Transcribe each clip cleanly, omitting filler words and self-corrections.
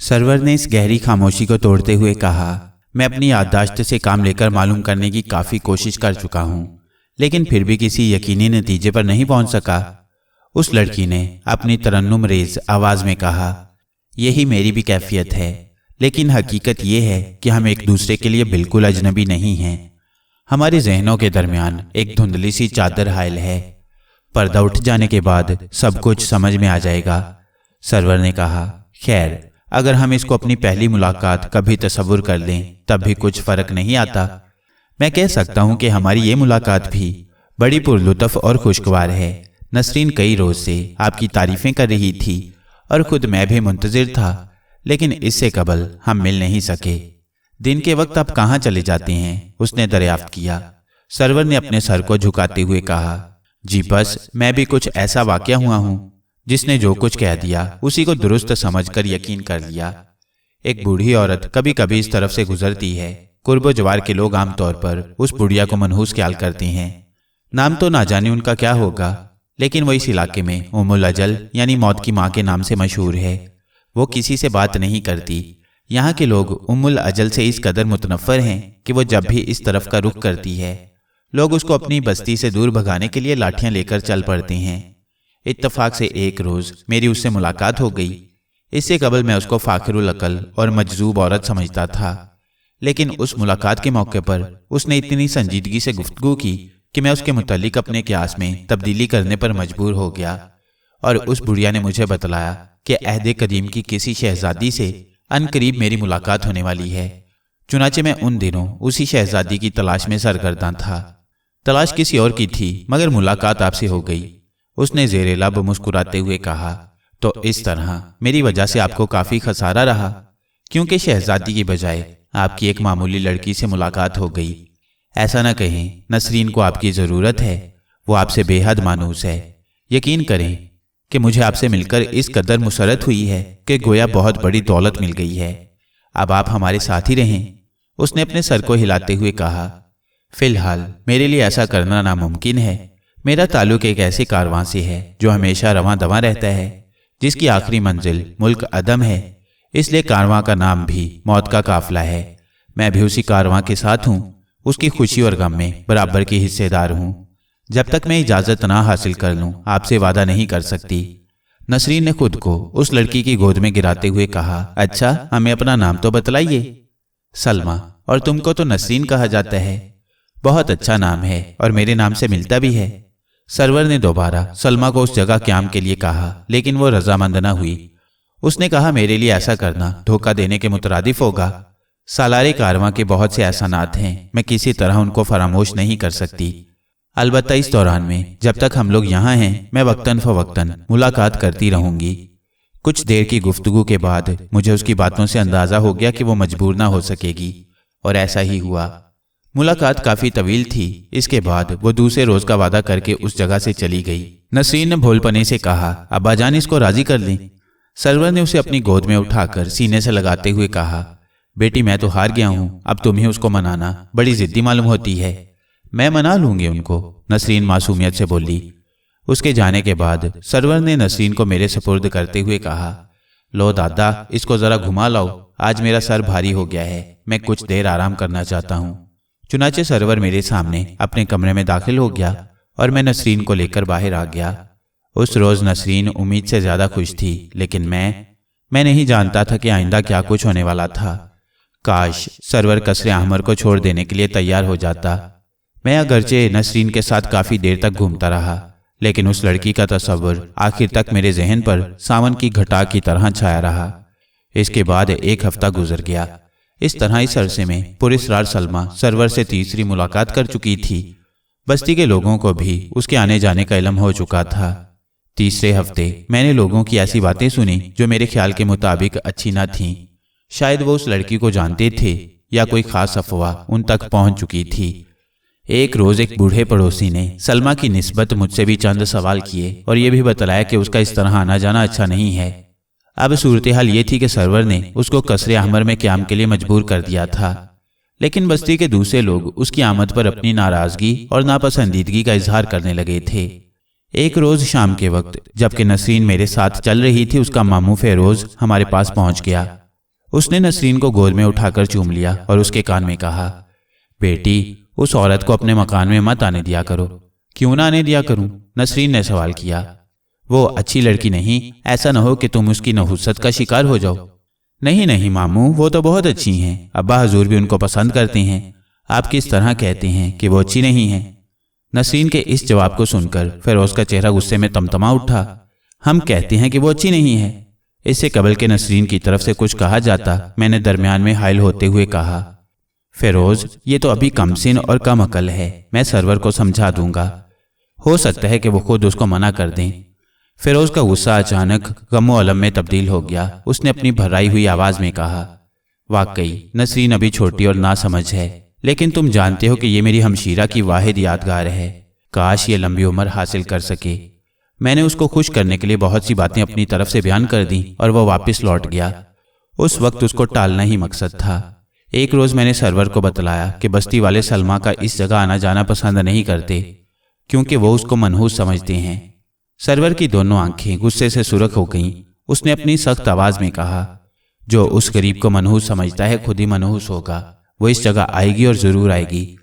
Server ने इस गहरी खामोशी को तोड़ते हुए कहा, मैं अपनी याददाश्त से काम लेकर मालूम करने की काफ़ी कोशिश कर चुका हूँ, लेकिन फिर भी किसी यकीनी नतीजे पर नहीं पहुँच सका। उस लड़की ने अपनी तरन्नुम रेज आवाज़ में कहा, यही मेरी भी कैफियत है, लेकिन हकीकत यह है कि हम एक दूसरे के लिए बिल्कुल अजनबी नहीं हैं। हमारे जहनों के दरमियान एक धुंधली सी चादर हायल है। पर्दा उठ जाने के बाद सब कुछ समझ में आ जाएगा। सरवर ने कहा, खैर, अगर हम इसको अपनी पहली मुलाकात कभी तसव्वुर कर लें तब भी कुछ फ़र्क नहीं आता। मैं कह सकता हूँ कि हमारी ये मुलाकात भी बड़ी पुरलुत्फ़ और खुशगवार है। नसरीन कई रोज़ से आपकी तारीफ़ें कर रही थी और ख़ुद मैं भी मुंतज़िर था, लेकिन इससे कबल हम मिल नहीं सके। दिन के वक्त आप कहाँ चले जाते हैं? उसने दरियाफ्त किया। सरवर ने अपने सर को झुकाते हुए कहा, जी बस मैं भी कुछ ऐसा वाक़या हुआ हूँ जिसने जो कुछ कह दिया उसी को दुरुस्त समझकर यकीन कर लिया। एक बूढ़ी औरत कभी कभी इस तरफ से गुजरती है। कुर्ब जवार के लोग आमतौर पर उस बुढ़िया को मनहूस ख्याल करते हैं। नाम तो ना जाने उनका क्या होगा, लेकिन वो इस इलाके में उम्मुल अजल यानी मौत की माँ के नाम से मशहूर है। वो किसी से बात नहीं करती। यहाँ के लोग उम्मुल अजल से इस कदर मुतनफ़र हैं कि वो जब भी इस तरफ का रुख करती है, लोग उसको अपनी बस्ती से दूर भगाने के लिए लाठियाँ लेकर चल पड़ते हैं। इत्तफाक से एक रोज़ मेरी उससे मुलाकात हो गई। इससे कबल मैं उसको फ़ाखिरुल अक़ल और मजज़ूब औरत समझता था, लेकिन उस मुलाकात के मौके पर उसने इतनी संजीदगी से गुफ्तगू की कि मैं उसके मुतालिक अपने क़यास में तब्दीली करने पर मजबूर हो गया। और उस बुढ़िया ने मुझे बतलाया कि अहद कदीम की किसी शहज़ादी से अनकरीब मेरी मुलाकात होने वाली है। चुनाचे मैं उन दिनों उसी शहज़ादी की तलाश में सरगर्दा था। तलाश किसी और की थी, मगर मुलाकात आपसे हो गई। उसने ज़ेरे लब मुस्कुराते हुए कहा, तो इस तरह मेरी वजह से आपको काफ़ी खसारा रहा, क्योंकि शहज़ादी की बजाय आपकी एक मामूली लड़की से मुलाकात हो गई। ऐसा न कहें, नसरीन को आपकी ज़रूरत है। वो आपसे बेहद मानूस है। यकीन करें कि मुझे आपसे मिलकर इस कदर मुसरत हुई है कि गोया बहुत बड़ी दौलत मिल गई है। अब आप हमारे साथ ही रहें। उसने अपने सर को हिलाते हुए कहा, फ़िलहाल मेरे लिए ऐसा करना नामुमकिन है। मेरा ताल्लुक एक ऐसे कारवां से है जो हमेशा रवां दवां रहता है, जिसकी आखिरी मंजिल मुल्क अदम है। इसलिए कारवां का नाम भी मौत का काफिला है। मैं भी उसी कारवां के साथ हूँ। उसकी खुशी और गम में बराबर की हिस्सेदार हूँ। जब तक मैं इजाज़त ना हासिल कर लूँ आपसे वादा नहीं कर सकती। नसरीन ने खुद को उस लड़की की गोद में गिराते हुए कहा, अच्छा, हमें अपना नाम तो बतलाइए। सलमा, और तुमको तो नसरीन कहा जाता है। बहुत अच्छा नाम है और मेरे नाम से मिलता भी है। सरवर ने दोबारा सलमा को उस जगह क़याम के लिए कहा, लेकिन वो रजामंद न हुई। उसने कहा, मेरे लिए ऐसा करना धोखा देने के मुतरादिफ होगा। सालारे कारवां के बहुत से एहसानात हैं, मैं किसी तरह उनको फरामोश नहीं कर सकती। अलबत्ता इस दौरान में जब तक हम लोग यहाँ हैं, मैं वक्तन फ़वक्तन मुलाकात करती रहूँगी। कुछ देर की गुफ्तगू के बाद मुझे उसकी बातों से अंदाज़ा हो गया कि वो मजबूर ना हो सकेगी, और ऐसा ही हुआ। मुलाकात काफ़ी तवील थी। इसके बाद वो दूसरे रोज़ का वादा करके उस जगह से चली गई। नसरीन ने भोलपने से कहा, अब्बा जान इसको राज़ी कर लें। सरवर ने उसे अपनी गोद में उठाकर सीने से लगाते हुए कहा, बेटी मैं तो हार गया हूँ, अब तुम ही उसको मनाना। बड़ी ज़िद्दी मालूम होती है। मैं मना लूँगी उनको, नसरीन मासूमियत से बोली। उसके जाने के बाद सरवर ने नसरीन को मेरे सपुर्द करते हुए कहा, लो दादा, इसको ज़रा घुमा लाओ। आज मेरा सर भारी हो गया है, मैं कुछ देर आराम करना चाहता हूँ। चुनाचे सरवर मेरे सामने अपने कमरे में दाखिल हो गया और मैं नसरीन को लेकर बाहर आ गया। उस रोज़ नसरीन उम्मीद से ज़्यादा खुश थी, लेकिन मैं नहीं जानता था कि आइंदा क्या कुछ होने वाला था। काश सरवर कसरे अहमर को छोड़ देने के लिए तैयार हो जाता। मैं अगरचे नसरीन के साथ काफ़ी देर तक घूमता रहा, लेकिन उस लड़की का तस्वुर आखिर तक मेरे जहन पर सावन की घटा की तरह छाया रहा। इसके बाद एक हफ्ता गुजर गया। इस तरह इस अरसे में पुरस्रार सलमा सरवर से तीसरी मुलाकात कर चुकी थी। बस्ती के लोगों को भी उसके आने जाने का इल्म हो चुका था। तीसरे हफ्ते मैंने लोगों की ऐसी बातें सुनी जो मेरे ख्याल के मुताबिक अच्छी न थीं। शायद वो उस लड़की को जानते थे या कोई खास अफवाह उन तक पहुंच चुकी थी। एक रोज़ एक बूढ़े पड़ोसी ने सलमा की निस्बत मुझसे भी चंद सवाल किए और ये भी बतलाया कि उसका इस तरह आना जाना अच्छा नहीं है। अब सूरत हाल ये थी कि सरवर ने उसको कसरे अहमर में क़याम के लिए मजबूर कर दिया था, लेकिन बस्ती के दूसरे लोग उसकी आमद पर अपनी नाराज़गी और नापसंदीदगी का इजहार करने लगे थे। एक रोज़ शाम के वक्त जबकि नसरीन मेरे साथ चल रही थी, उसका मामू फेरोज़ हमारे पास पहुंच गया। उसने नसरीन को गोद में उठाकर चूम लिया और उसके कान में कहा, बेटी, उस औरत को अपने मकान में मत आने दिया करो। क्यों ना आने दिया करूं? नसरीन ने सवाल किया। वो अच्छी लड़की नहीं, ऐसा न हो कि तुम उसकी नहुसत का शिकार हो जाओ। नहीं नहीं मामू, वो तो बहुत अच्छी हैं। अब्बा हजूर भी उनको पसंद करते हैं। आप किस तरह कहते हैं कि वो अच्छी नहीं है? नसरीन के इस जवाब को सुनकर फिरोज का चेहरा गुस्से में तमतमा उठा। हम कहते हैं कि वो अच्छी नहीं है। इससे कबल के नसरीन की तरफ से कुछ कहा जाता, मैंने दरमियान में हाइल होते हुए कहा, फिरोज, ये तो अभी कमसिन और कम अकल है। मैं सरवर को समझा दूंगा। हो सकता है कि वो खुद उसको मना कर दें। फिरोज का गुस्सा अचानक गम और अलम में तब्दील हो गया। उसने अपनी भर्राई हुई आवाज में कहा, वाकई नसरीन अभी छोटी और नासमझ है, लेकिन तुम जानते हो कि ये मेरी हमशीरा की वाहिद यादगार है। काश ये लंबी उम्र हासिल कर सके। मैंने उसको खुश करने के लिए बहुत सी बातें अपनी तरफ से बयान कर दी और वह वापस लौट गया। उस वक्त उसको टालना ही मकसद था। एक रोज मैंने सरवर को बतलाया कि बस्ती वाले सलमा का इस जगह आना जाना पसंद नहीं करते, क्योंकि वो उसको मनहूस समझते हैं। सरवर की दोनों आंखें गुस्से से सुर्ख हो गईं। उसने अपनी सख्त आवाज में कहा, जो उस गरीब को मनहूस समझता है खुद ही मनहूस होगा। वो इस जगह आएगी और जरूर आएगी।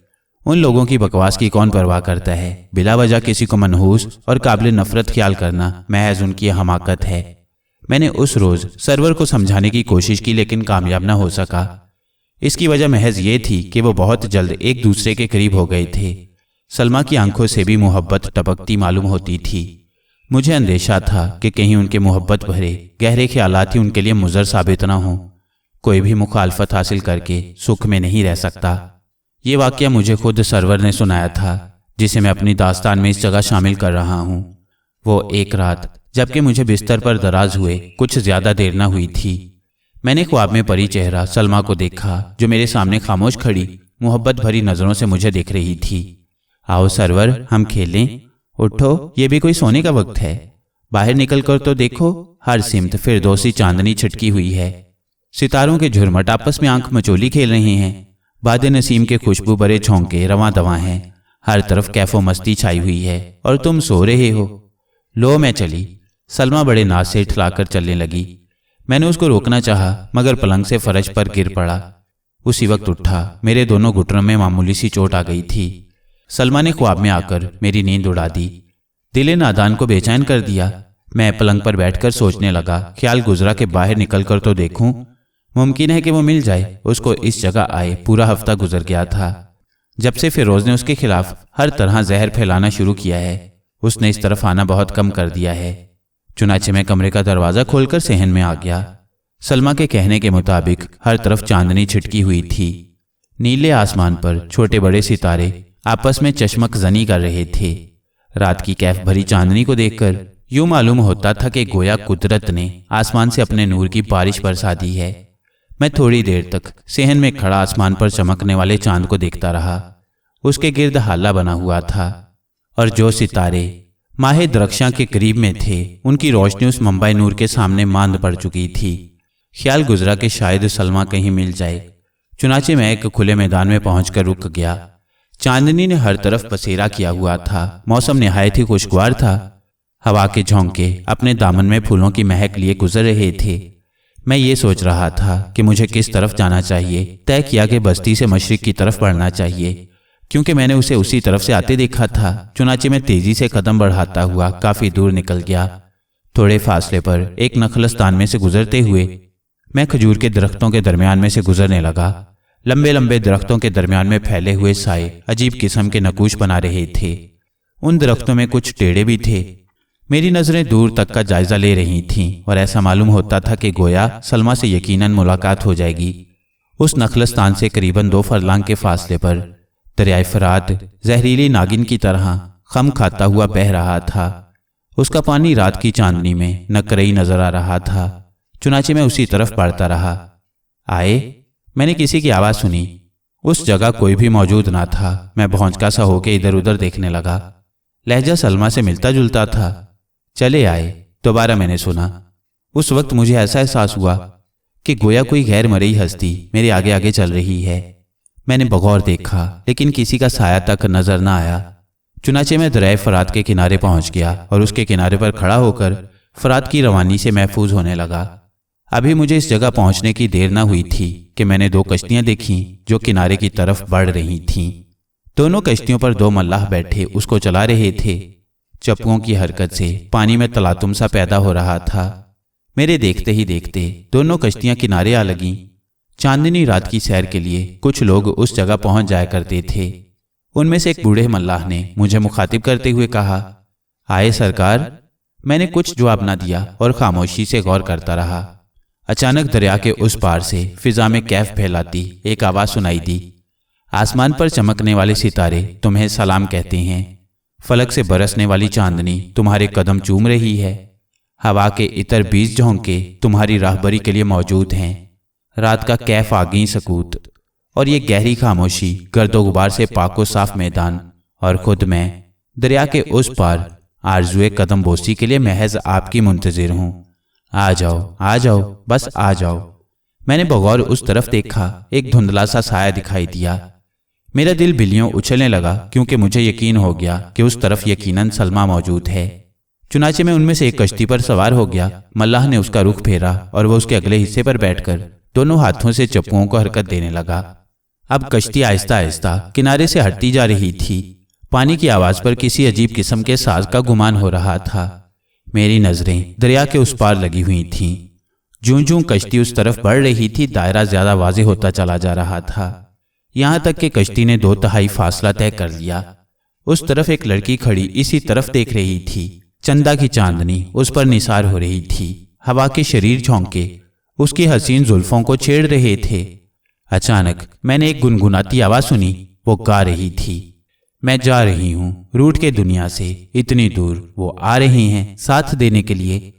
उन लोगों की बकवास की कौन परवाह करता है? बिला वजह किसी को मनहूस और काबिल नफरत ख्याल करना महज उनकी हमाकत है। मैंने उस रोज सरवर को समझाने की कोशिश की, लेकिन कामयाब न हो सका। इसकी वजह महज ये थी कि वो बहुत जल्द एक दूसरे के करीब हो गए थे। सलमा की आंखों से भी मोहब्बत टपकती मालूम होती थी। मुझे अंदेशा था कि कहीं उनके मोहब्बत भरे गहरे ख्यालात ही उनके लिए मुज़र साबित न हो। कोई भी मुखालफत हासिल करके सुख में नहीं रह सकता। ये वाकया मुझे खुद सरवर ने सुनाया था, जिसे मैं अपनी दास्तान में इस जगह शामिल कर रहा हूँ। वो एक रात, जबकि मुझे बिस्तर पर दराज हुए कुछ ज्यादा देर न हुई थी, मैंने ख्वाब में परी चेहरा सलमा को देखा, जो मेरे सामने खामोश खड़ी मोहब्बत भरी नजरों से मुझे देख रही थी। आओ सरवर, हम खेलें। उठो, ये भी कोई सोने का वक्त है। बाहर निकल कर तो देखो, हर सिमत फिरदौसी चांदनी छिटकी हुई है। सितारों के झुरमट आपस में आंख मचोली खेल रहे हैं। बादे नसीम के खुशबू भरे झोंके रवां दवां हैं। हर तरफ कैफो मस्ती छाई हुई है और तुम सो रहे हो। लो, मैं चली। सलमा बड़े नाज से इठलाकर चलने लगी। मैंने उसको रोकना चाहा, मगर पलंग से फर्श पर गिर पड़ा। उसी वक्त उठा। मेरे दोनों घुटनों में मामूली सी चोट आ गई थी। सलमा ने ख्वाब में आकर मेरी नींद उड़ा दी। दिले नादान को बेचैन कर दिया। मैं पलंग पर बैठकर सोचने लगा। ख्याल गुजरा कि बाहर निकलकर तो देखूं, मुमकिन है कि वो मिल जाए। उसको इस जगह आए पूरा हफ्ता गुजर गया था। जब से फिरोज ने उसके खिलाफ हर तरह जहर फैलाना शुरू किया है, उसने इस तरफ आना बहुत कम कर दिया है। चुनाचे मैं कमरे का दरवाजा खोलकर सहन में आ गया। सलमा के कहने के मुताबिक हर तरफ चांदनी छिटकी हुई थी। नीले आसमान पर छोटे बड़े सितारे आपस में चश्मक जनी कर रहे थे। रात की कैफ भरी चांदनी को देखकर यूं मालूम होता था कि गोया कुदरत ने आसमान से अपने नूर की बारिश बरसा दी है। मैं थोड़ी देर तक सेहन में खड़ा आसमान पर चमकने वाले चांद को देखता रहा। उसके गिर्द हाला बना हुआ था और जो सितारे माहे द्रक्षा के करीब में थे, उनकी रोशनी उस मुंबई नूर के सामने मांद पड़ चुकी थी। ख्याल गुजरा कि शायद सलमा कहीं मिल जाए। चुनाचे मैं एक खुले मैदान में पहुंचकर रुक गया। चांदनी ने हर तरफ पसेरा किया हुआ था। मौसम निहायत ही खुशगवार था। हवा के झोंके अपने दामन में फूलों की महक लिए गुजर रहे थे। मैं ये सोच रहा था कि मुझे किस तरफ जाना चाहिए। तय किया कि बस्ती से मशरिक की तरफ बढ़ना चाहिए, क्योंकि मैंने उसे उसी तरफ से आते देखा था। चुनाचे में तेजी से कदम बढ़ाता हुआ काफी दूर निकल गया। थोड़े फासले पर एक नखलस्तान में से गुजरते हुए मैं खजूर के दरख्तों के दरमियान में से गुजरने लगा। लंबे लंबे दरख्तों के दरमियान में फैले हुए साए अजीब किस्म के नकूश बना रहे थे। उन दरख्तों में कुछ टेढ़े भी थे। मेरी नजरें दूर तक का जायजा ले रही थीं और ऐसा मालूम होता था कि गोया सलमा से यकीनन मुलाकात हो जाएगी। उस नखलस्तान से करीबन 2 फरलांग के फासले पर दरियाए फरात जहरीली नागिन की तरह खम खाता हुआ बह रहा था। उसका पानी रात की चांदनी में नकरई नजर आ रहा था। चुनाचे मैं उसी तरफ बढ़ता रहा। आए, मैंने किसी की आवाज सुनी। उस जगह कोई भी मौजूद ना था। मैं भौंचका सा होकर इधर उधर देखने लगा। लहजा सलमा से मिलता जुलता था। चले आए, दोबारा मैंने सुना। उस वक्त मुझे ऐसा एहसास हुआ कि गोया कोई गैर मरई हस्ती मेरे आगे आगे चल रही है। मैंने बगौर देखा, लेकिन किसी का साया तक नजर न आया। चुनाचे मैं दरियाए फरात के किनारे पहुंच गया और उसके किनारे पर खड़ा होकर फरात की रवानी से महफूज होने लगा। अभी मुझे इस जगह पहुंचने की देर न हुई थी कि मैंने 2 कश्तियां देखीं जो किनारे की तरफ बढ़ रही थीं। दोनों कश्तियों पर 2 मल्लाह बैठे उसको चला रहे थे। चप्पुओं की हरकत से पानी में तलातुम सा पैदा हो रहा था। मेरे देखते ही देखते दोनों कश्तियां किनारे आ लगीं। चांदनी रात की सैर के लिए कुछ लोग उस जगह पहुंच जाया करते थे। उनमें से एक बूढ़े मल्लाह ने मुझे मुखातिब करते हुए कहा, आए सरकार। मैंने कुछ जवाब न दिया और खामोशी से गौर करता रहा। अचानक दरिया के उस पार से फिजा में कैफ फैलाती एक आवाज सुनाई दी, आसमान पर चमकने वाले सितारे तुम्हें सलाम कहते हैं। फलक से बरसने वाली चांदनी तुम्हारे कदम चूम रही है। हवा के इतर बीज झोंके तुम्हारी राहबरी के लिए मौजूद हैं। रात का कैफ आगी सकूत और ये गहरी खामोशी, गर्दो गुबार से पाको साफ मैदान और खुद मैं दरिया के उस पार आरजुए कदम बोसी के लिए महज आपकी मुंतजिर हूँ। आ जाओ, बस आ जाओ। मैंने बगौर उस तरफ देखा। एक धुंधला सा साया दिखाई दिया। मेरा दिल बिल्लियों उछलने लगा क्योंकि मुझे यकीन हो गया कि उस तरफ यकीनन सलमा मौजूद है। चुनाचे मैं उनमें से एक कश्ती पर सवार हो गया। मल्लाह ने उसका रुख फेरा और वो उसके अगले हिस्से पर बैठकर दोनों हाथों से चप्पुओं को हरकत देने लगा। अब कश्ती आहिस्ता आहिस्ता किनारे से हटती जा रही थी। पानी की आवाज पर किसी अजीब किस्म के साज का गुमान हो रहा था। मेरी नजरें दरिया के उस पार लगी हुई थीं। जूं जूं कश्ती उस तरफ बढ़ रही थी, दायरा ज्यादा वाज़ेह होता चला जा रहा था। यहां तक कि कश्ती ने 2 तिहाई फासला तय कर लिया। उस तरफ एक लड़की खड़ी इसी तरफ देख रही थी। चंदा की चांदनी उस पर निसार हो रही थी। हवा के शरीर झोंके उसकी हसीन जुल्फों को छेड़ रहे थे। अचानक मैंने एक गुनगुनाती आवाज सुनी। वो गा रही थी, मैं जा रही हूं रूठ के दुनिया से, इतनी दूर वो आ रही हैं साथ देने के लिए।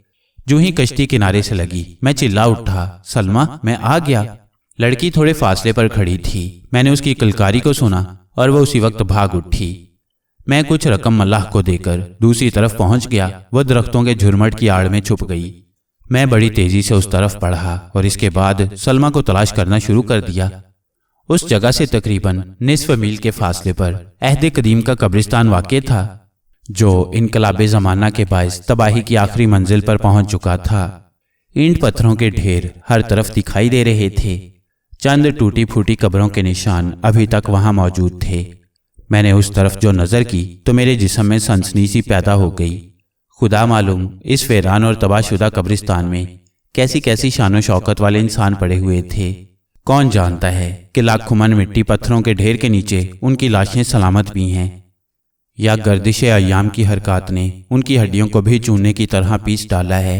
जो ही कश्ती किनारे से लगी मैं चिल्ला उठा, सलमा, मैं आ गया। लड़की थोड़े फासले पर खड़ी थी। मैंने उसकी किलकारी को सुना और वो उसी वक्त भाग उठी। मैं कुछ रकम मल्लाह को देकर दूसरी तरफ पहुंच गया। वह दरख्तों के झुरमट की आड़ में छुप गई। मैं बड़ी तेजी से उस तरफ बढ़ा और इसके बाद सलमा को तलाश करना शुरू कर दिया। उस जगह से तकरीबन निस्फ मील के फासले पर अहद कदीम का कब्रिस्तान वाक़ था, जो इनकलाबे ज़माना के बायस तबाही की आखिरी मंजिल पर पहुंच चुका था। ईंट पत्थरों के ढेर हर तरफ दिखाई दे रहे थे। चंद टूटी फूटी कब्रों के निशान अभी तक वहां मौजूद थे। मैंने उस तरफ जो नज़र की तो मेरे जिस्म में सनसनी सी पैदा हो गई। खुदा मालूम इस वीरान और तबाहशुदा कब्रिस्तान में कैसी कैसी शान शौकत वाले इंसान पड़े हुए थे। कौन जानता है कि लाखुमन मिट्टी पत्थरों के ढेर के नीचे उनकी लाशें सलामत भी हैं, या गर्दिशे अय्याम की हरकत ने उनकी हड्डियों को भी चूने की तरह पीस डाला है।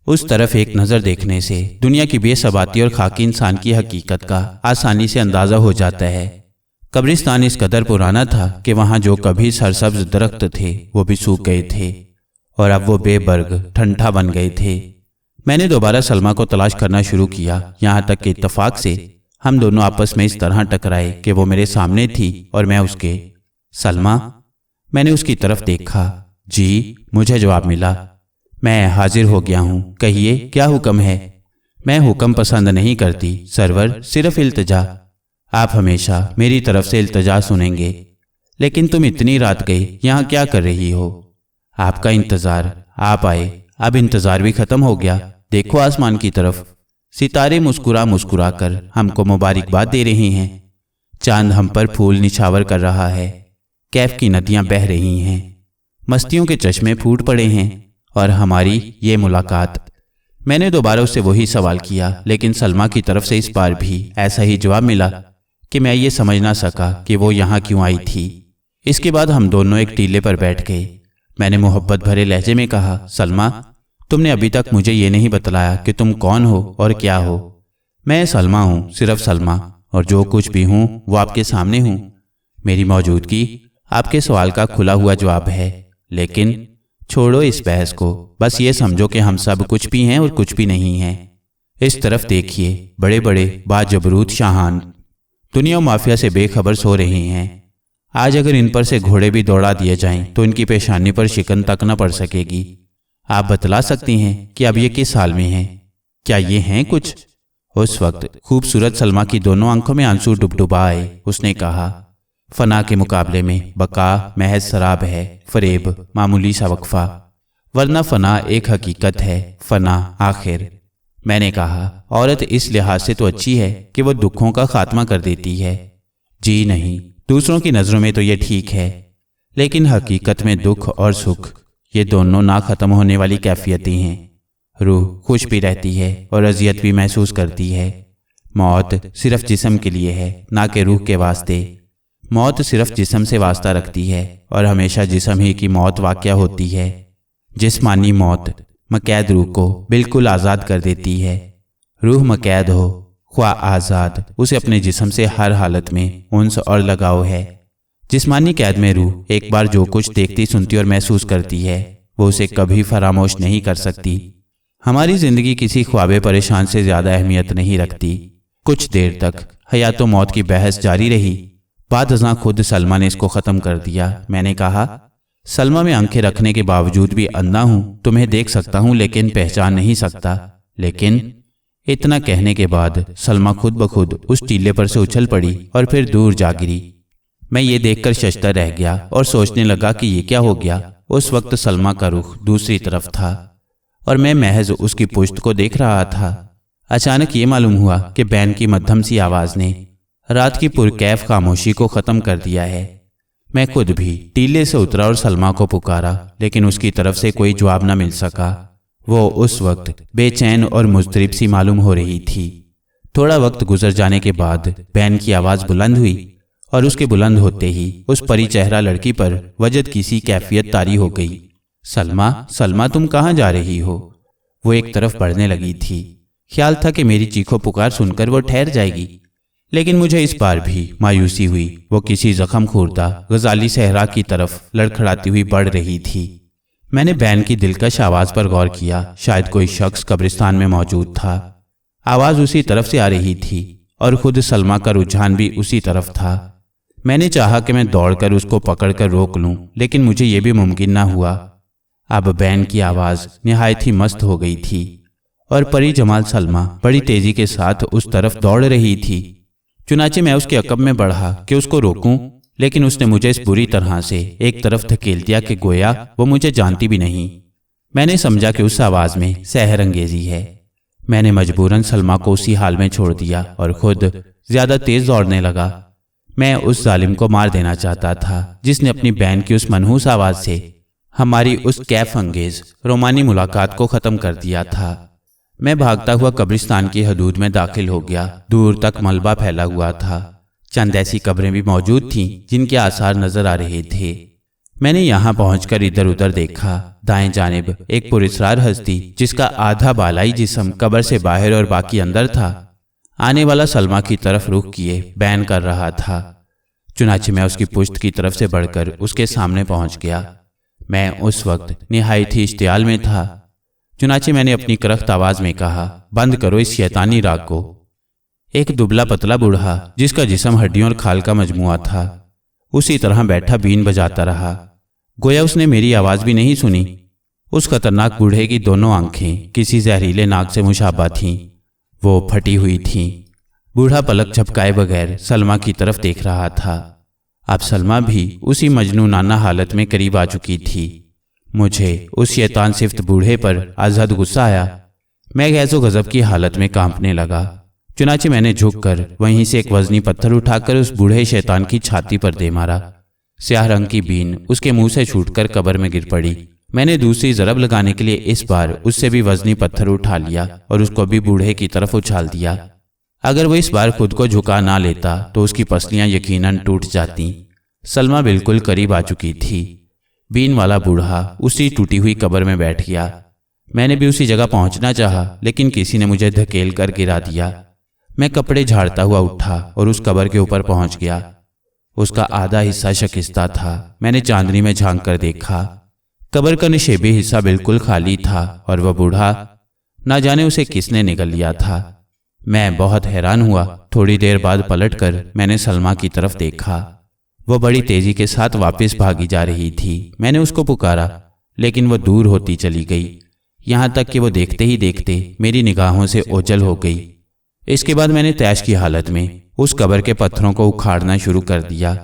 उस तरफ एक नज़र देखने से दुनिया की बेसबाती और खाकी इंसान की हकीकत का आसानी से अंदाज़ा हो जाता है। कब्रिस्तान इस कदर पुराना था कि वहाँ जो कभी सरसब्ज दरख्त थे वो भी सूख गए थे और अब वो बेबर्ग ठंठा बन गए थे। मैंने दोबारा सलमा को तलाश करना शुरू किया, यहाँ तक कि इत्तफाक से हम दोनों आपस में इस तरह टकराए कि वो मेरे सामने थी और मैं उसके। सलमा, मैंने उसकी तरफ देखा। जी, मुझे जवाब मिला। मैं हाजिर हो गया हूँ, कहिए क्या हुक्म है। मैं हुक्म पसंद नहीं करती सरवर, सिर्फ इल्तजा। आप हमेशा मेरी तरफ से इल्तजा सुनेंगे। लेकिन तुम इतनी रात गई यहाँ क्या कर रही हो? आपका इंतजार, आप आए, अब इंतजार भी खत्म हो गया। देखो आसमान की तरफ, सितारे मुस्कुरा मुस्कुरा कर हमको मुबारकबाद दे रहे हैं। चांद हम पर फूल निछावर कर रहा है। कैफ की नदियां बह रही हैं। मस्तियों के चश्मे फूट पड़े हैं और हमारी ये मुलाकात। मैंने दोबारा उससे वही सवाल किया, लेकिन सलमा की तरफ से इस बार भी ऐसा ही जवाब मिला कि मैं ये समझ ना सका कि वो यहाँ क्यों आई थी। इसके बाद हम दोनों एक टीले पर बैठ गए। मैंने मोहब्बत भरे लहजे में कहा, सलमा, तुमने अभी तक मुझे ये नहीं बतलाया कि तुम कौन हो और क्या हो। मैं सलमा हूँ, सिर्फ सलमा, और जो कुछ भी हूँ वो आपके सामने हूँ। मेरी मौजूदगी आपके सवाल का खुला हुआ जवाब है। लेकिन छोड़ो इस बहस को, बस ये समझो कि हम सब कुछ भी हैं और कुछ भी नहीं हैं। इस तरफ देखिए, बड़े बड़े बाजबरूत शाहान दुनिया माफिया से बेखबर सो रहे हैं। आज अगर इन पर से घोड़े भी दौड़ा दिए जाएं तो इनकी पेशानी पर शिकन तक न पड़ सकेगी। आप बतला सकती हैं कि अब ये किस हाल में हैं? क्या ये हैं कुछ? उस वक्त खूबसूरत सलमा की दोनों आंखों में आंसू डुबडुबा आए। उसने कहा, फना के मुकाबले में बका महज शराब है, फरेब मामूली सा वक्फा, वरना फना एक हकीकत है, फना आखिर। میں نے کہا عورت اس لحاظ سے تو اچھی ہے کہ وہ دکھوں کا خاتمہ کر دیتی ہے۔ جی نہیں، دوسروں کی نظروں میں تو یہ ٹھیک ہے، لیکن حقیقت میں دکھ اور سکھ یہ دونوں نہ ختم ہونے والی کیفیتیں ہیں۔ روح خوش بھی رہتی ہے اور اذیت بھی محسوس کرتی ہے۔ موت صرف جسم کے لیے ہے، نہ کہ روح کے واسطے۔ موت صرف جسم سے واسطہ رکھتی ہے اور ہمیشہ جسم ہی کی موت واقع ہوتی ہے۔ جسمانی موت مقید روح کو بالکل آزاد کر دیتی ہے۔ روح مقید ہو خواہ آزاد، اسے اپنے جسم سے ہر حالت میں انس اور لگاؤ ہے۔ جسمانی قید میں روح ایک بار جو کچھ دیکھتی، سنتی اور محسوس کرتی ہے وہ اسے کبھی فراموش نہیں کر سکتی۔ ہماری زندگی کسی خواب پریشان سے زیادہ اہمیت نہیں رکھتی۔ کچھ دیر تک حیات و موت کی بحث جاری رہی۔ بعد ازاں خود سلمہ نے اس کو ختم کر دیا۔ میں نے کہا سلمہ، میں آنکھیں رکھنے کے باوجود بھی اندھا ہوں، تمہیں دیکھ سکتا ہوں لیکن پہچان نہیں سکتا۔ لیکن اتنا کہنے کے بعد سلمہ خود بخود اس ٹیلے پر سے اچھل پڑی اور پھر دور جا گری۔ میں یہ دیکھ کر ششدر رہ گیا اور سوچنے لگا کہ یہ کیا ہو گیا۔ اس وقت سلمہ کا رخ دوسری طرف تھا اور میں محض اس کی پشت کو دیکھ رہا تھا۔ اچانک یہ معلوم ہوا کہ بین کی مدھم سی آواز نے رات کی پرکیف خاموشی کو ختم کر دیا ہے۔ میں خود بھی ٹیلے سے اترا اور سلمہ کو پکارا، لیکن اس کی طرف سے کوئی جواب نہ مل سکا۔ وہ اس وقت بے چین اور مضطرب سی معلوم ہو رہی تھی۔ تھوڑا وقت گزر جانے کے بعد بین کی آواز بلند ہوئی اور اس کے بلند ہوتے ہی اس پری چہرہ لڑکی پر وجد کی سی کیفیت طاری ہو گئی۔ سلمہ، سلمہ، تم کہاں جا رہی ہو؟ وہ ایک طرف بڑھنے لگی تھی۔ خیال تھا کہ میری چیخو پکار سن کر وہ ٹھہر جائے گی، لیکن مجھے اس بار بھی مایوسی ہوئی۔ وہ کسی زخم خوردہ غزالی صحرا کی طرف لڑکھڑاتی ہوئی بڑھ رہی تھی۔ میں نے بین کی دلکش آواز پر غور کیا۔ شاید کوئی شخص قبرستان میں موجود تھا۔ آواز اسی طرف سے آ رہی تھی اور خود سلمہ کا رجحان بھی اسی طرف تھا۔ میں نے چاہا کہ میں دوڑ کر اس کو پکڑ کر روک لوں، لیکن مجھے یہ بھی ممکن نہ ہوا۔ اب بین کی آواز نہایت ہی مست ہو گئی تھی اور پری جمال سلمہ بڑی تیزی کے ساتھ اس طرف دوڑ رہی تھی۔ چنانچہ میں اس کے عقب میں بڑھا کہ اس کو روکوں، لیکن اس نے مجھے اس بری طرح سے ایک طرف دھکیل دیا کہ گویا وہ مجھے جانتی بھی نہیں۔ میں نے سمجھا کہ اس آواز میں سحر انگیزی ہے۔ میں نے مجبوراً سلمہ کو اسی حال میں چھوڑ دیا اور خود زیادہ تیز دوڑنے لگا۔ میں اس ظالم کو مار دینا چاہتا تھا جس نے اپنی بین کی اس منحوس آواز سے ہماری اس کیف انگیز رومانی ملاقات کو ختم کر دیا تھا۔ میں بھاگتا ہوا قبرستان کی حدود میں داخل ہو گیا۔ دور تک ملبہ پھیلا ہوا تھا۔ چند ایسی قبریں بھی موجود تھیں جن کے آثار نظر آ رہے تھے۔ میں نے یہاں پہنچ کر ادھر ادھر دیکھا۔ دائیں جانب ایک پراسرار ہستی جس کا آدھا بالائی جسم قبر سے باہر اور باقی اندر تھا، آنے والا سلمہ کی طرف رخ کیے بین کر رہا تھا۔ چنانچہ میں اس کی پشت کی طرف سے بڑھ کر اس کے سامنے پہنچ گیا۔ میں اس وقت نہایت ہی اشتعال میں تھا۔ چنانچہ میں نے اپنی کرخت آواز میں کہا، بند کرو اس شیطانی راگ کو۔ ایک دبلا پتلا بوڑھا جس کا جسم ہڈیوں اور کھال کا مجموعہ تھا اسی طرح بیٹھا بین بجاتا رہا، گویا اس نے میری آواز بھی نہیں سنی۔ اس خطرناک بوڑھے کی دونوں آنکھیں کسی زہریلے ناگ سے مشابہ تھیں۔ وہ پھٹی ہوئی تھیں۔ بوڑھا پلک جھپکائے بغیر سلمہ کی طرف دیکھ رہا تھا۔ اب سلمہ بھی اسی مجنونانہ حالت میں قریب آ چکی تھی۔ مجھے اس شیطان صفت بوڑھے پر از حد غصہ آیا۔ میں غیظ و غضب کی حالت میں کانپنے لگا۔ چنانچہ میں نے جھک کر وہیں سے ایک وزنی پتھر اٹھا کر اس بوڑھے شیطان کی چھاتی پر دے مارا۔ سیاہ رنگ کی بین اس کے منہ سے چھوٹ کر قبر میں گر پڑی۔ میں نے دوسری ضرب لگانے کے لیے اس بار اس سے بھی وزنی پتھر اٹھا لیا اور اس کو بھی بوڑھے کی طرف اچھال دیا۔ اگر وہ اس بار خود کو جھکا نہ لیتا تو اس کی پسلیاں یقیناً ٹوٹ جاتی۔ سلمہ بالکل قریب آ چکی تھی۔ بین والا بوڑھا اسی ٹوٹی ہوئی قبر میں بیٹھ گیا۔ میں نے بھی اسی جگہ پہنچنا چاہا، لیکن کسی نے مجھے دھکیل کر گرا دیا۔ میں کپڑے جھاڑتا ہوا اٹھا اور اس قبر کے اوپر پہنچ گیا۔ اس کا آدھا حصہ شکستہ تھا۔ میں نے چاندنی میں جھانک کر دیکھا، قبر کا نشیبی حصہ بالکل خالی تھا اور وہ بوڑھا نہ جانے اسے کس نے نگل لیا تھا۔ میں بہت حیران ہوا۔ تھوڑی دیر بعد پلٹ کر میں نے سلمہ کی طرف دیکھا۔ وہ بڑی تیزی کے ساتھ واپس بھاگی جا رہی تھی۔ میں نے اس کو پکارا، لیکن وہ دور ہوتی چلی گئی، یہاں تک کہ وہ دیکھتے ہی دیکھتے میری نگاہوں سے اوجھل ہو گئی۔ اس کے بعد میں نے تیش کی حالت میں اس قبر کے پتھروں کو اکھاڑنا شروع کر دیا۔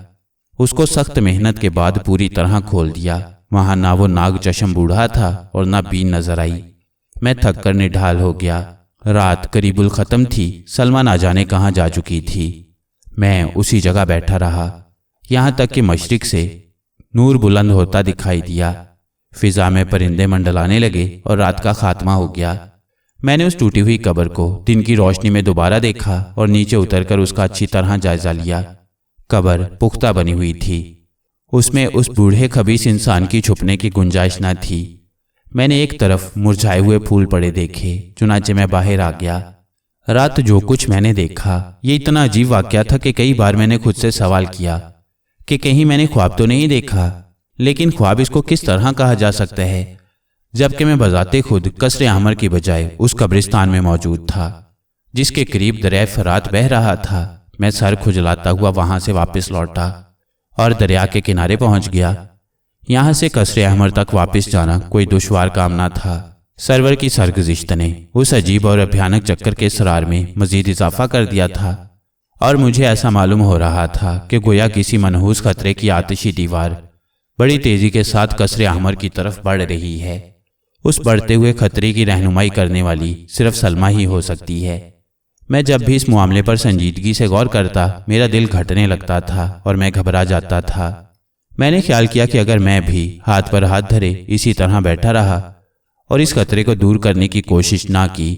اس کو سخت محنت کے بعد پوری طرح کھول دیا۔ وہاں نہ وہ ناگ چشم بوڑھا تھا اور نہ بین نظر آئی۔ میں تھک کر نڈھال ہو گیا۔ رات قریب الختم تھی۔ سلمہ نہ جانے کہاں جا چکی تھی۔ میں اسی جگہ بیٹھا رہا یہاں تک کہ مشرق سے نور بلند ہوتا دکھائی دیا۔ فضا میں پرندے منڈلانے لگے اور رات کا خاتمہ ہو گیا۔ میں نے اس ٹوٹی ہوئی قبر کو دن کی روشنی میں دوبارہ دیکھا اور نیچے اتر کر اس کا اچھی طرح جائزہ لیا۔ قبر پختہ بنی ہوئی تھی، اس میں اس بوڑھے خبیث انسان کی چھپنے کی گنجائش نہ تھی۔ میں نے ایک طرف مرجھائے ہوئے پھول پڑے دیکھے، چنانچہ میں باہر آ گیا۔ رات جو کچھ میں نے دیکھا یہ اتنا عجیب واقعہ تھا کہ کئی بار میں نے خود سے سوال کیا کہ کہیں میں نے خواب تو نہیں دیکھا، لیکن خواب اس کو کس طرح کہا جا سکتا ہے جبکہ میں بذات خود قصر احمر کی بجائے اس قبرستان میں موجود تھا جس کے قریب دریائے فرات بہہ رہا تھا۔ میں سر کھجلاتا ہوا وہاں سے واپس لوٹا اور دریا کے کنارے پہنچ گیا۔ یہاں سے قصر احمر تک واپس جانا کوئی دشوار کام نہ تھا۔ سرور کی سرگزشت نے اس عجیب اور بھیانک چکر کے اسرار میں مزید اضافہ کر دیا تھا، اور مجھے ایسا معلوم ہو رہا تھا کہ گویا کسی منحوس خطرے کی آتشی دیوار بڑی تیزی کے ساتھ قصر احمر کی طرف بڑھ رہی ہے۔ اس بڑھتے ہوئے خطرے کی رہنمائی کرنے والی صرف سلمہ ہی ہو سکتی ہے۔ میں جب بھی اس معاملے پر سنجیدگی سے غور کرتا میرا دل گھٹنے لگتا تھا اور میں گھبرا جاتا تھا۔ میں نے خیال کیا کہ اگر میں بھی ہاتھ پر ہاتھ دھرے اسی طرح بیٹھا رہا اور اس خطرے کو دور کرنے کی کوشش نہ کی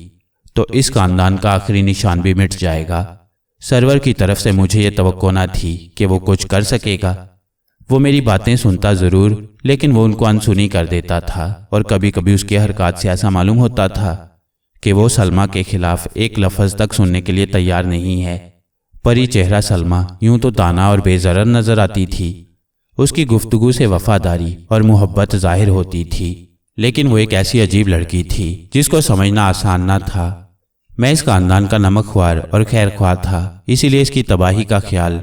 تو اس خاندان کا آخری نشان بھی مٹ جائے گا۔ سرور کی طرف سے مجھے یہ توقع نہ تھی کہ وہ کچھ کر سکے گا۔ وہ میری باتیں سنتا ضرور، لیکن وہ ان کو انسنی کر دیتا تھا، اور کبھی کبھی اس کی حرکات سے ایسا معلوم ہوتا تھا کہ وہ سلمہ کے خلاف ایک لفظ تک سننے کے لیے تیار نہیں ہے۔ پری چہرہ سلمہ یوں تو دانا اور بے ضرر نظر آتی تھی، اس کی گفتگو سے وفاداری اور محبت ظاہر ہوتی تھی، لیکن وہ ایک ایسی عجیب لڑکی تھی جس کو سمجھنا آسان نہ تھا۔ میں اس خاندان کا نمک خوار اور خیر خواہ تھا، اسی لیے اس کی تباہی کا خیال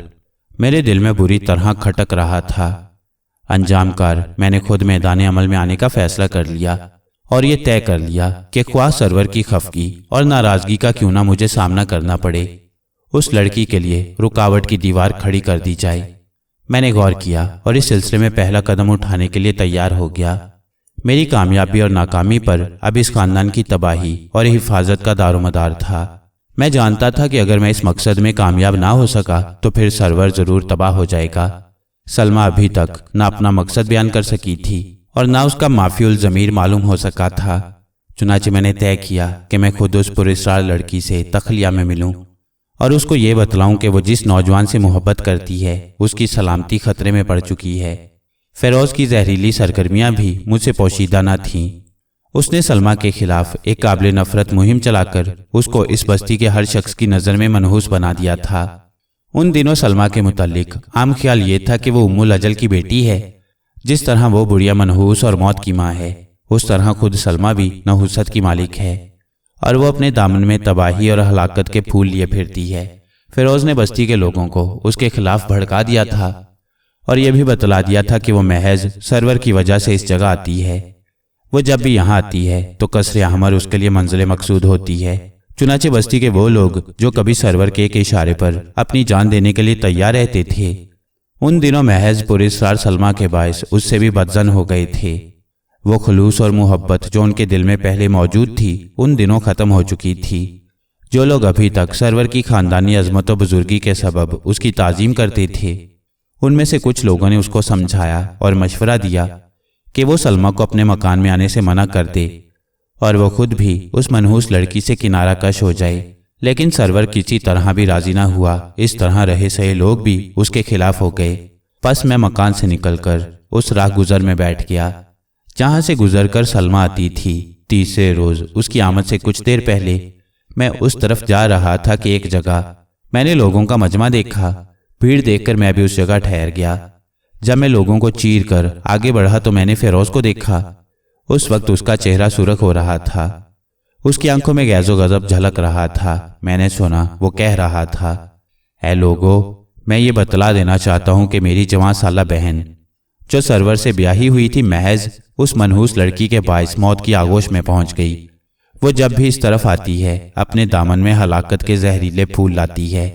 میرے دل میں بری طرح کھٹک رہا تھا۔ انجام کار میں نے خود میدان عمل میں آنے کا فیصلہ کر لیا اور یہ طے کر لیا کہ خواہ سرور کی خفگی اور ناراضگی کا کیوں نہ مجھے سامنا کرنا پڑے، اس لڑکی کے لیے رکاوٹ کی دیوار کھڑی کر دی جائے۔ میں نے غور کیا اور اس سلسلے میں پہلا قدم اٹھانے کے لیے تیار ہو گیا۔ میری کامیابی اور ناکامی پر اب اس خاندان کی تباہی اور حفاظت کا دار و مدار تھا۔ میں جانتا تھا کہ اگر میں اس مقصد میں کامیاب نہ ہو سکا تو پھر سرور ضرور تباہ ہو جائے گا۔ سلمہ ابھی تک نہ اپنا مقصد بیان کر سکی تھی اور نہ اس کا معافی الضمیر معلوم ہو سکا تھا۔ چنانچہ میں نے طے کیا کہ میں خود اس پراسرار لڑکی سے تخلیہ میں ملوں اور اس کو یہ بتلاؤں کہ وہ جس نوجوان سے محبت کرتی ہے اس کی سلامتی خطرے میں پڑ چکی ہے۔ فیروز کی زہریلی سرگرمیاں بھی مجھ سے پوشیدہ نہ تھیں۔ اس نے سلمہ کے خلاف ایک قابل نفرت مہم چلا کر اس کو اس بستی کے ہر شخص کی نظر میں منحوس بنا دیا تھا۔ ان دنوں سلمہ کے متعلق عام خیال یہ تھا کہ وہ ام الاجل کی بیٹی ہے۔ جس طرح وہ بڑھیا منحوس اور موت کی ماں ہے، اس طرح خود سلمہ بھی نحوست کی مالک ہے، اور وہ اپنے دامن میں تباہی اور ہلاکت کے پھول لیے پھرتی ہے۔ فیروز نے بستی کے لوگوں کو اس کے خلاف بھڑکا دیا تھا اور یہ بھی بتلا دیا تھا کہ وہ محض سرور کی وجہ سے اس جگہ آتی ہے۔ وہ جب بھی یہاں آتی ہے تو قصر احمر اس کے لیے منزل مقصود ہوتی ہے۔ چنانچہ بستی کے وہ لوگ جو کبھی سرور کے ایک اشارے پر اپنی جان دینے کے لیے تیار رہتے تھے، ان دنوں محض پراسرار سلمہ کے باعث اس سے بھی بدظن ہو گئے تھے۔ وہ خلوص اور محبت جو ان کے دل میں پہلے موجود تھی ان دنوں ختم ہو چکی تھی۔ جو لوگ ابھی تک سرور کی خاندانی عظمت و بزرگی کے سبب اس کی تعظیم کرتے تھے، ان میں سے کچھ لوگوں نے اس کو سمجھایا اور مشورہ دیا کہ وہ سلمہ کو اپنے مکان میں آنے سے منع کر دے اور وہ خود بھی اس منحوس لڑکی سے کنارہ کش ہو جائے، لیکن سرور کسی طرح بھی راضی نہ ہوا۔ اس طرح رہے سہے لوگ بھی اس کے خلاف ہو گئے۔ پس میں مکان سے نکل کر اس راہ گزر میں بیٹھ گیا جہاں سے گزر کر سلمہ آتی تھی۔ تیسرے روز اس کی آمد سے کچھ دیر پہلے میں اس طرف جا رہا تھا کہ ایک جگہ میں نے لوگوں کا مجمع دیکھا۔ بھیڑ دیکھ کر میں بھی اس جگہ ٹھہر گیا۔ جب میں لوگوں کو چیر کر آگے بڑھا تو میں نے فیروز کو دیکھا۔ اس وقت اس کا چہرہ سرخ ہو رہا تھا، اس کی آنکھوں میں غیظ و غضب جھلک رہا تھا۔ میں نے سنا وہ کہہ رہا تھا، اے لوگو، میں یہ بتلا دینا چاہتا ہوں کہ میری جوان سالہ بہن جو سرور سے بیاہی ہوئی تھی محض اس منحوس لڑکی کے باعث موت کی آغوش میں پہنچ گئی۔ وہ جب بھی اس طرف آتی ہے اپنے دامن میں ہلاکت کے زہریلے پھول لاتی ہے۔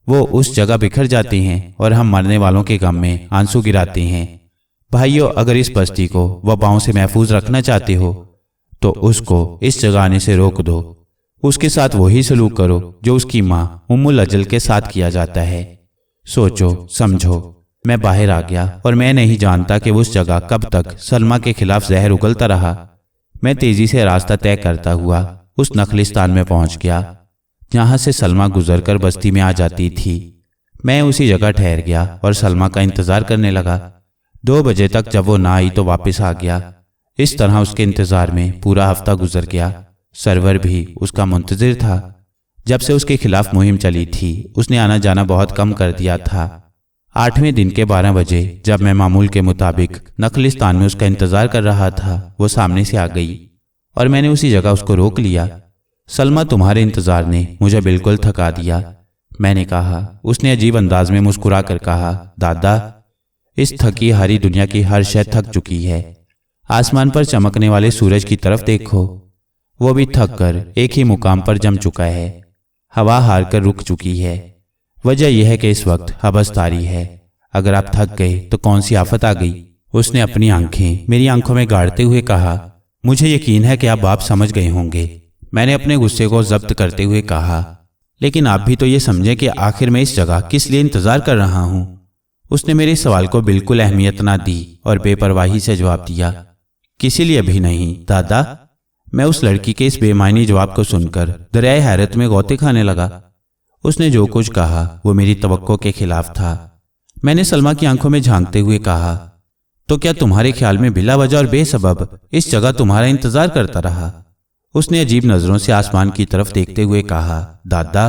وہ اس جگہ بکھر جاتے ہیں اور ہم مرنے والوں کے غم میں آنسو گراتے ہیں۔ بھائیو، اگر اس بستی کو وباؤں سے محفوظ رکھنا چاہتے ہو تو اس کو اس جگہ آنے سے روک دو۔ उसके साथ वही सलूक करो जो उसकी माँ उम्मुल अजल के साथ किया जाता है। सोचो समझो। मैं बाहर आ गया और मैं नहीं जानता कि उस जगह कब तक सलमा के खिलाफ जहर उगलता रहा। मैं तेजी से रास्ता तय करता हुआ उस नखलिस्तान में पहुंच गया जहां से सलमा गुजरकर बस्ती में आ जाती थी। मैं उसी जगह ठहर गया और सलमा का इंतजार करने लगा। 2 बजे तक जब वो ना आई तो वापस आ गया। इस तरह उसके इंतजार में पूरा हफ्ता गुजर गया। सरवर भी उसका मुंतजिर था। जब से उसके खिलाफ मुहिम चली थी उसने आना जाना बहुत कम कर दिया था। 8वें दिन के 12 बजे जब मैं मामूल के मुताबिक नखलिस्तान में उसका इंतजार कर रहा था, वो सामने से आ गई और मैंने उसी जगह उसको रोक लिया। सलमा, तुम्हारे इंतजार ने मुझे बिल्कुल थका दिया, मैंने कहा। उसने अजीब अंदाज में मुस्कुरा कर कहा, दादा, इस थकी हारी दुनिया की हर शय थक चुकी है। आसमान पर चमकने वाले सूरज की तरफ देखो, वो भी थक कर एक ही मुकाम पर जम चुका है। हवा हार कर रुक चुकी है। वजह यह है कि इस वक्त हबस तारी है। अगर आप थक गए तो कौन सी आफत आ गई? उसने अपनी आंखें मेरी आंखों में गाड़ते हुए कहा, मुझे यकीन है कि आप समझ गए होंगे। मैंने अपने गुस्से को जब्त करते हुए कहा, लेकिन आप भी तो ये समझें कि आखिर मैं इस जगह किस लिए इंतजार कर रहा हूं। उसने मेरे सवाल को बिल्कुल अहमियत ना दी और बेपरवाही से जवाब दिया, किसी लिए भी नहीं दादा। मैं उस लड़की के इस बेमानी जवाब को सुनकर दरियाए हैरत में गौते खाने लगा। उसने जो कुछ कहा वो मेरी तवक्को के खिलाफ था। मैंने सलमा की आंखों में झांकते हुए कहा, तो क्या तुम्हारे ख्याल में बिला वजह और बेसबब इस जगह तुम्हारा इंतजार करता रहा? उसने अजीब नजरों से आसमान की तरफ देखते हुए कहा, दादा,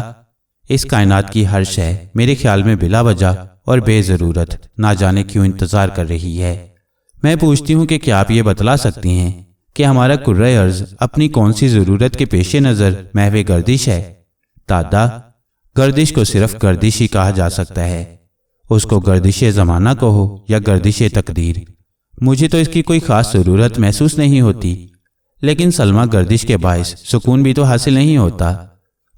इस कायनात की हर शय मेरे ख्याल में बिला वजह और बेजरूरत ना जाने क्यों इंतजार कर रही है। मैं पूछती हूँ कि क्या आप ये बतला सकती हैं कि हमारा कुर्रे अर्ज अपनी कौन सी जरूरत के पेश नजर महवे गर्दिश है? दादा, गर्दिश को सिर्फ गर्दिश ही कहा जा सकता है। उसको गर्दिश ज़माना कहो या गर्दिश तकदीर, मुझे तो इसकी कोई खास जरूरत महसूस नहीं होती। लेकिन सलमा, गर्दिश के बायस सुकून भी तो हासिल नहीं होता,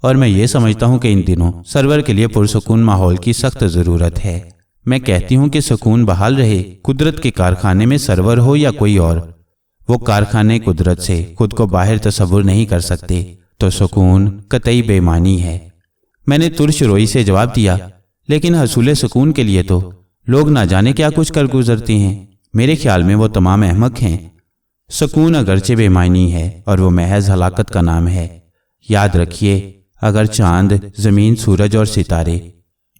और मैं ये समझता हूँ कि इन दिनों सरवर के लिए पुरसुकून माहौल की सख्त ज़रूरत है। मैं कहती हूँ कि सुकून बहाल रहे। कुदरत के कारखाने में सरवर हो या कोई और, वो कारखाने कुदरत से खुद को बाहर तस्वुर नहीं कर सकते, तो सुकून कतई बेमानी है। मैंने तुर्श रोई से जवाब दिया, लेकिन हसूले सुकून के लिए तो लोग ना जाने क्या कुछ कर गुजरते हैं। मेरे ख्याल में वो तमाम अहमक हैं। सुकून अगरचे बेमानी है और वो महज हलाकत का नाम है। याद रखिए, अगर चांद, जमीन, सूरज और सितारे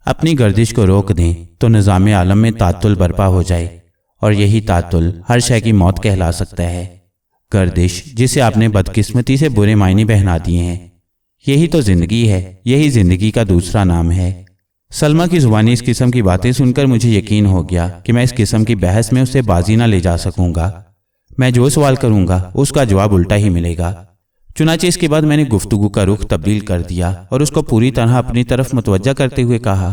अपनी गर्दिश को रोक दें तो निज़ाम आलम में तातुल बर्पा हो जाए, और यही तातुल हर शय की मौत कहला सकता है। गर्दिश जिसे आपने बदकिस्मती से बुरे मायने पहना दिए हैं, यही तो जिंदगी है, यही जिंदगी का दूसरा नाम है। सलमा की जुबानी इस किस्म की बातें सुनकर मुझे यकीन हो गया कि मैं इस किस्म की बहस में उसे बाजी ना ले जा सकूंगा। मैं जो सवाल करूंगा उसका जवाब उल्टा ही मिलेगा। चुनाचे इसके बाद मैंने गुफ्तगू का रुख तब्दील कर दिया और उसको पूरी तरह अपनी तरफ मुतवज्जा करते हुए कहा,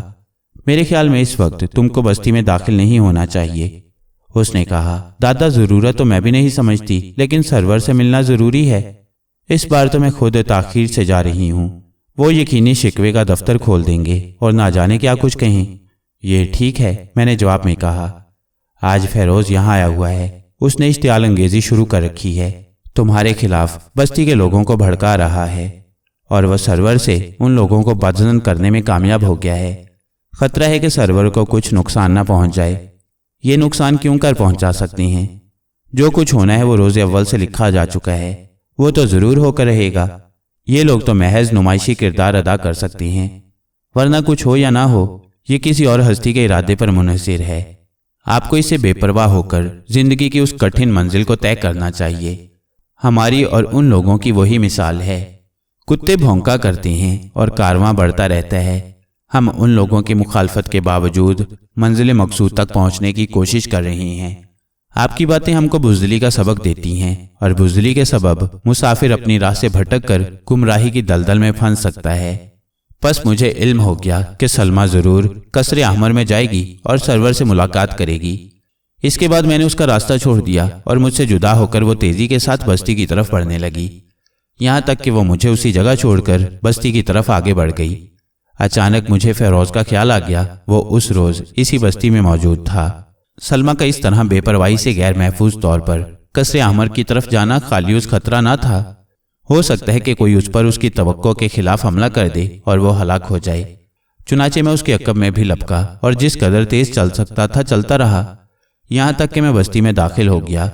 मेरे ख्याल में इस वक्त तुमको बस्ती में दाखिल नहीं होना चाहिए। उसने कहा, दादा, जरूरत तो मैं भी नहीं समझती, लेकिन सरवर से मिलना जरूरी है। इस बार तो मैं खुद ताखीर से जा रही हूँ। वो यकीनी शिकवे का दफ्तर खोल देंगे और ना जाने क्या कुछ कहें। ये ठीक है, मैंने जवाब में कहा। आज फेरोज यहाँ आया हुआ है। उसने इश्तियाल अंगेजी शुरू कर रखी है। तुम्हारे खिलाफ बस्ती के लोगों को भड़का रहा है और वह सरवर से उन लोगों को बदजन करने में कामयाब हो गया है। खतरा है कि सरवर को कुछ नुकसान ना पहुंच जाए। ये नुकसान क्यों कर पहुंचा सकती हैं? जो कुछ होना है वो रोज़ अव्वल से लिखा जा चुका है। वो तो जरूर होकर रहेगा। ये लोग तो महज नुमाइशी किरदार अदा कर सकती हैं, वरना कुछ हो या ना हो, ये किसी और हस्ती के इरादे पर मुनहसिर है। आपको इससे बेपरवाह होकर जिंदगी की उस कठिन मंजिल को तय करना चाहिए। हमारी और उन लोगों की वही मिसाल है। कुत्ते भौंका करते हैं और कारवां बढ़ता रहता है। हम उन लोगों की मुखालफत के बावजूद मंजिल मकसूद तक पहुंचने की कोशिश कर रहे हैं। आपकी बातें हमको बुज़दिली का सबक देती हैं, और बुज़दिली के सबब मुसाफिर अपनी राह से भटक कर गुमराही की दलदल में फंस सकता है। बस मुझे इल्म हो गया कि सलमा जरूर कसरे अहमर में जाएगी और सरवर से मुलाकात करेगी। इसके बाद मैंने उसका रास्ता छोड़ दिया और मुझसे जुदा होकर वो तेजी के साथ बस्ती की तरफ बढ़ने लगी, यहाँ तक कि वो मुझे उसी जगह छोड़कर बस्ती की तरफ आगे बढ़ गई। अचानक मुझे फेरोज का ख्याल आ गया। वो उस रोज इसी बस्ती में मौजूद था। सलमा का इस तरह बेपरवाही से गैर महफूज तौर पर कसरे अहमर की तरफ जाना खालियूज खतरा ना था। हो सकता है कि कोई उस पर उसकी तवक्को के खिलाफ हमला कर दे और वो हलाक हो जाए। चुनाचे मैं उसके अकब में भी लपका और जिस कदर तेज चल सकता था चलता रहा, यहाँ तक कि मैं बस्ती में दाखिल हो गया।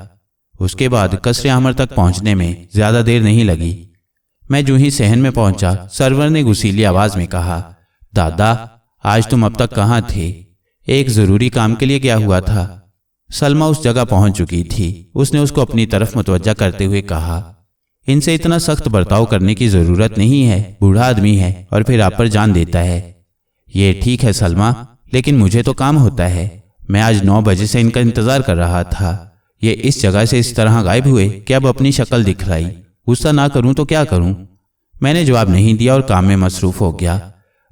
उसके बाद कसरे आमर तक पहुंचने में ज्यादा देर नहीं लगी। मैं जो ही सहन में पहुंचा, सरवर ने गुस्सीली आवाज में कहा, दादा आज तुम अब तक कहाँ थे? एक जरूरी काम के लिए गया हुआ था। सलमा उस जगह पहुंच चुकी थी। उसने उसको अपनी तरफ मुतवज्जा करते हुए कहा, इनसे इतना सख्त बर्ताव करने की जरूरत नहीं है, बूढ़ा आदमी है और फिर आप पर जान देता है। ये ठीक है सलमा, लेकिन मुझे तो काम होता है। मैं आज 9 बजे से इनका इंतजार कर रहा था। ये इस जगह से इस तरह गायब हुए कि अब अपनी शक्ल दिखलाई। गुस्सा ना करूं तो क्या करूं? मैंने जवाब नहीं दिया और काम में मसरूफ हो गया।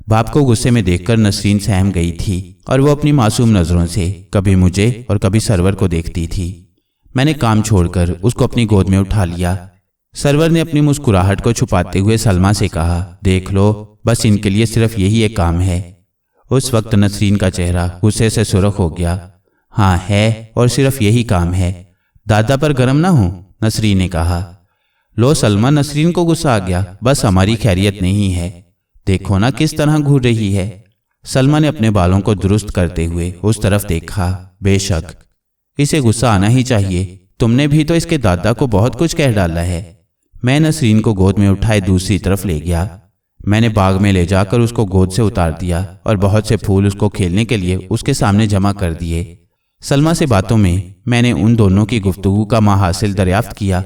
बाप को गुस्से में देखकर नसरीन सहम गई थी और वो अपनी मासूम नजरों से कभी मुझे और कभी सरवर को देखती थी। मैंने काम छोड़कर उसको अपनी गोद में उठा लिया। सरवर ने अपनी मुस्कुराहट को छुपाते हुए सलमा से कहा, देख लो, बस इनके लिए सिर्फ यही एक काम है। उस वक्त नसरीन का चेहरा गुस्से से सुर्ख हो गया। हाँ है, और सिर्फ यही काम है। दादा पर गरम ना हो, नसरीन ने कहा। लो सलमा, नसरीन को गुस्सा आ गया। बस हमारी खैरियत नहीं है, देखो ना किस तरह घूर रही है। सलमा ने अपने बालों को दुरुस्त करते हुए उस तरफ देखा। बेशक इसे गुस्सा आना ही चाहिए, तुमने भी तो इसके दादा को बहुत कुछ कह डाला है। मैं नसरीन को गोद में उठाए दूसरी तरफ ले गया। मैंने बाग में ले जाकर उसको गोद से उतार दिया और बहुत से फूल उसको खेलने के लिए उसके सामने जमा कर दिए। सलमा से बातों में मैंने उन दोनों की गुफ्तगू का माहासिल दरियाफ्त किया।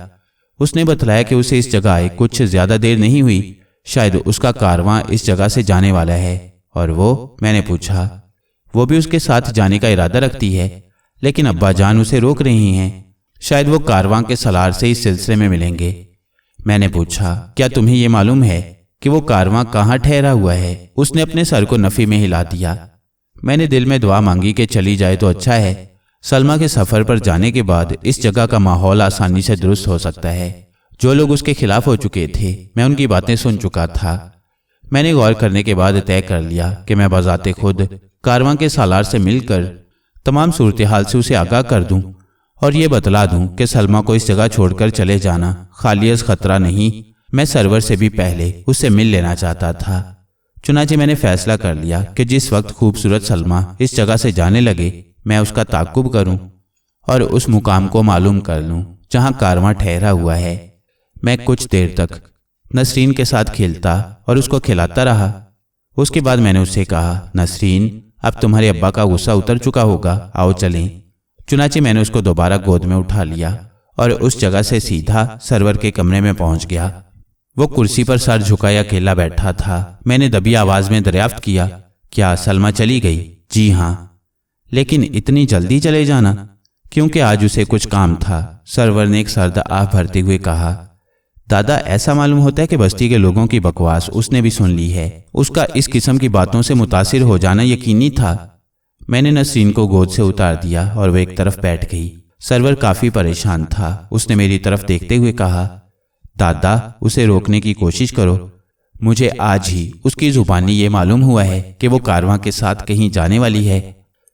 उसने बतलाया कि उसे इस जगह आए कुछ ज्यादा देर नहीं हुई, शायद उसका कारवां इस जगह से जाने वाला है। और वो, मैंने पूछा, वो भी उसके साथ जाने का इरादा रखती है, लेकिन अब्बा जान उसे रोक रही हैं। शायद वो कारवां के सलार से इस सिलसिले में मिलेंगे। मैंने पूछा, क्या तुम्हें ये मालूम है कि वो कारवां कहाँ ठहरा हुआ है? उसने अपने सर को नफी में हिला दिया। मैंने दिल में दुआ मांगी कि चली जाए तो अच्छा है। सलमा के सफर पर जाने के बाद इस जगह का माहौल आसानी से दुरुस्त हो सकता है। जो लोग उसके खिलाफ हो चुके थे, मैं उनकी बातें सुन चुका था। मैंने गौर करने के बाद तय कर लिया कि मैं बजाते खुद कारवां के सालार से मिलकर तमाम सूरत हाल से उसे आगाह कर दूं और ये बतला दूं कि सलमा को इस जगह छोड़कर चले जाना खालियस खतरा नहीं। मैं सरवर से भी पहले उससे मिल लेना चाहता था। चुनाचे मैंने फैसला कर लिया कि जिस वक्त खूबसूरत सलमा इस जगह से जाने लगे, मैं उसका ताक़ुब करूं और उस मुकाम को मालूम कर लूं जहां कारवां ठहरा हुआ है। मैं कुछ देर तक नसरीन के साथ खेलता और उसको खिलाता रहा। उसके बाद मैंने उससे कहा, नसरीन, अब तुम्हारे अब्बा का गुस्सा उतर चुका होगा, आओ चलें। चुनाचे मैंने उसको दोबारा गोद में उठा लिया और उस जगह से सीधा सरवर के कमरे में पहुंच गया। वो कुर्सी पर सर झुकाए अकेला बैठा था। मैंने दबी आवाज में दरियाफ्त किया, क्या सलमा चली गई? जी हाँ। लेकिन इतनी जल्दी चले जाना? क्योंकि आज उसे कुछ काम था, सरवर ने एक सर्द आह भरते हुए कहा। दादा, ऐसा मालूम होता है कि बस्ती के लोगों की बकवास उसने भी सुन ली है। उसका इस किस्म की बातों से मुतासिर हो जाना यकीनी था। मैंने नसरीन को गोद से उतार दिया और वो एक तरफ बैठ गई। सरवर काफी परेशान था। उसने मेरी तरफ देखते हुए कहा, दादा, उसे रोकने की कोशिश करो। मुझे आज ही उसकी जुबानी ये मालूम हुआ है कि वो कारवां के साथ कहीं जाने वाली है।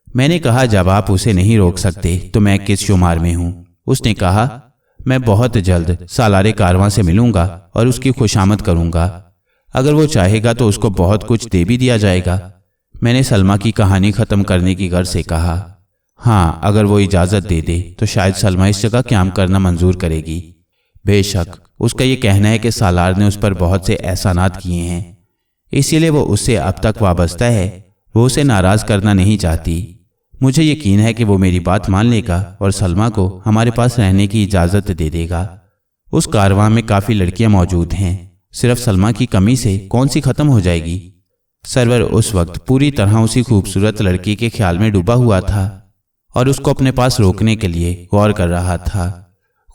मैंने कहा, जब आप उसे नहीं रोक सकते तो मैं किस शुमार में हूं? उसने कहा, मैं बहुत जल्द सालारे कारवां से मिलूंगा और उसकी खुशामद करूंगा। अगर वो चाहेगा तो उसको बहुत कुछ दे भी दिया जाएगा। मैंने सलमा की कहानी खत्म करने की गर्ज से कहा, हाँ, अगर वो इजाजत दे दे तो शायद सलमा इस जगह क़याम करना मंजूर करेगी। बेशक उसका ये कहना है कि सालार ने उस पर बहुत से एहसानात किए हैं, इसीलिए वो उससे अब तक वाबस्ता है। वो उसे नाराज करना नहीं चाहती। मुझे यकीन है कि वो मेरी बात मान लेगा और सलमा को हमारे पास रहने की इजाजत दे देगा। उस कारवां में काफी लड़कियां मौजूद हैं, सिर्फ सलमा की कमी से कौन सी खत्म हो जाएगी। सरवर उस वक्त पूरी तरह उसी खूबसूरत लड़की के ख्याल में डूबा हुआ था और उसको अपने पास रोकने के लिए गौर कर रहा था।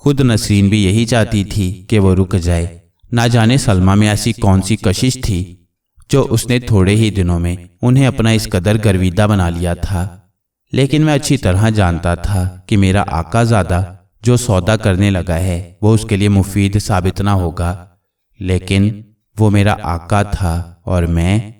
खुद नसरीन भी यही चाहती थी कि वो रुक जाए। ना जाने सलमा में ऐसी कौन सी कशिश थी जो उसने थोड़े ही दिनों में उन्हें अपना इस कदर गर्विदा बना लिया था। लेकिन मैं अच्छी तरह जानता था कि मेरा आकाज़ादा जो सौदा करने लगा है वो उसके लिए मुफीद साबित ना होगा। लेकिन वो मेरा आका था और मैं